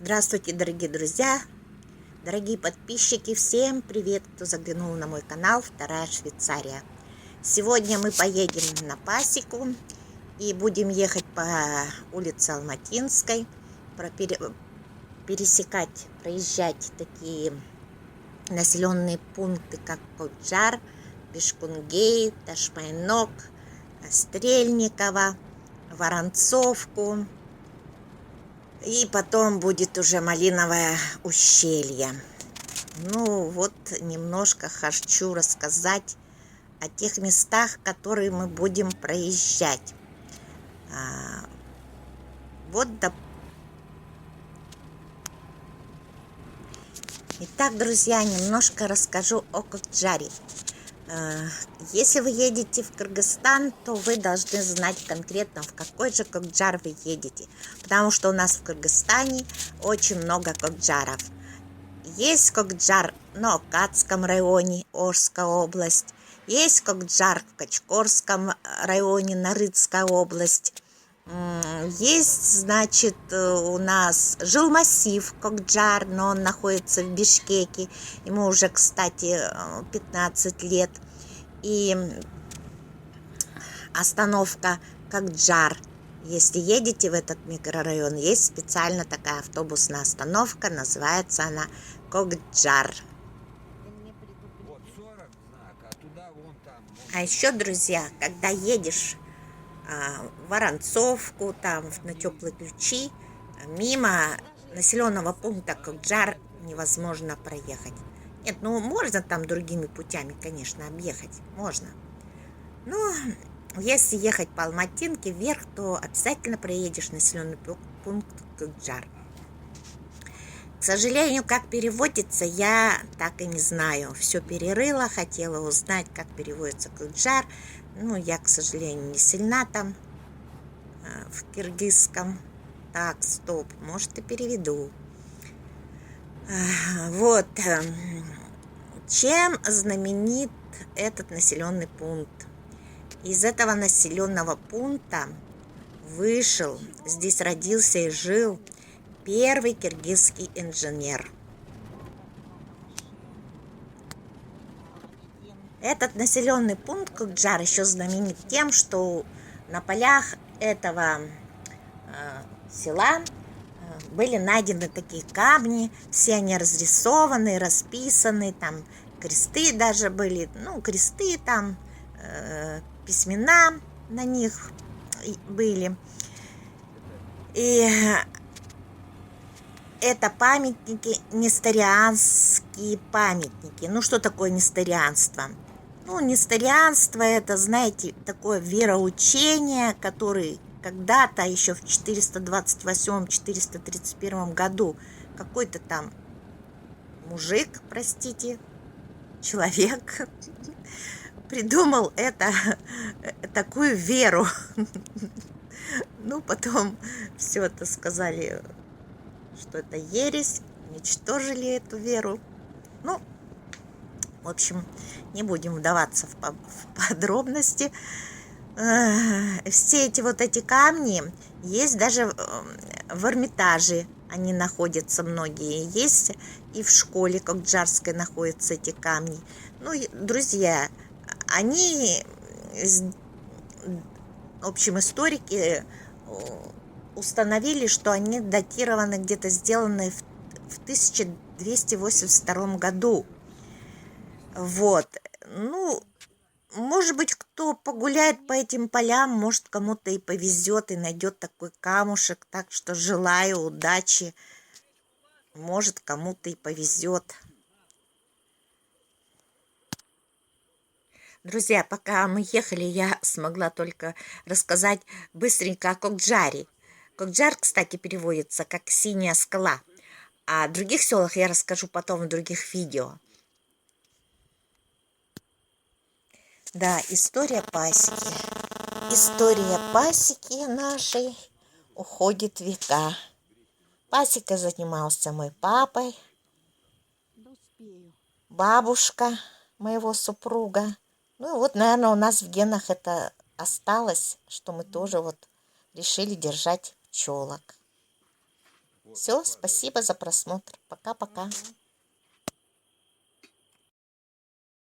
Здравствуйте, дорогие друзья, дорогие подписчики, всем привет, кто заглянул на мой канал «Вторая Швейцария». Сегодня мы поедем на пасеку и будем ехать по улице Алматинской, проезжать такие населенные пункты, как Коджар, Бишкунгей, Ташмайнок, Стрельниково, Воронцовку. И потом будет уже Малиновое ущелье. Ну вот, немножко хочу рассказать о тех местах, которые мы будем проезжать. Итак, друзья, немножко расскажу о Коджаре. Если вы едете в Кыргызстан, то вы должны знать конкретно, в какой же Коджар вы едете. Потому что у нас в Кыргызстане очень много Коджаров. Есть Коджар на Окатском районе, Орская область. Есть Коджар в Качкорском районе, Нарыцкая область. Есть, значит, у нас жилмассив Коджар, но он находится в Бишкеке. Ему уже, кстати, 15 лет. И остановка Коджар. Если едете в этот микрорайон, есть специально такая автобусная остановка, называется она Коджар. А еще, друзья, когда едешь в Воронцовку, там на Теплые Ключи, мимо населенного пункта Коджар невозможно проехать. Нет, ну можно там другими путями, конечно, объехать, можно. Но если ехать по Алматинке вверх, то обязательно проедешь населенный пункт Коджар. К сожалению, как переводится, я так и не знаю. Все перерыла, хотела узнать, как переводится Коджар. Ну, я, к сожалению, не сильна там в киргизском. Так, стоп, может, и переведу. Вот. Чем знаменит этот населенный пункт? Из этого населенного пункта здесь родился и жил первый киргизский инженер. Этот населенный пункт Коджар еще знаменит тем, что на полях этого села были найдены такие камни, все они разрисованы, расписаны, там кресты даже были, ну, кресты там, письмена на них были. И это памятники, несторианские памятники. Ну, что такое несторианство? Ну, несторианство — это, знаете, такое вероучение, которое когда-то еще в 428-431 году какой-то там мужик, простите, человек придумал такую веру. Ну, потом все это сказали, что это ересь, уничтожили эту веру. Ну, в общем, не будем вдаваться в подробности. Все эти камни есть даже в Эрмитаже, они находятся многие. Есть и в школе Коджарской находятся эти камни. Ну, друзья, они, в общем, историки установили, что они датированы, где-то сделаны в 1282 году. Вот. Ну, может быть, кто погуляет по этим полям, может, кому-то и повезет, и найдет такой камушек. Так что желаю удачи. Может, кому-то и повезет. Друзья, пока мы ехали, я смогла только рассказать быстренько о Коджаре. Коджар, кстати, переводится как «синяя скала». О других селах я расскажу потом в других видео. Да, история пасеки. История пасеки нашей уходит в века. Пасекой занимался мой папа, бабушка моего супруга. Ну и вот, наверное, у нас в генах это осталось, что мы тоже вот решили держать пчелок. Все, спасибо за просмотр. Пока-пока.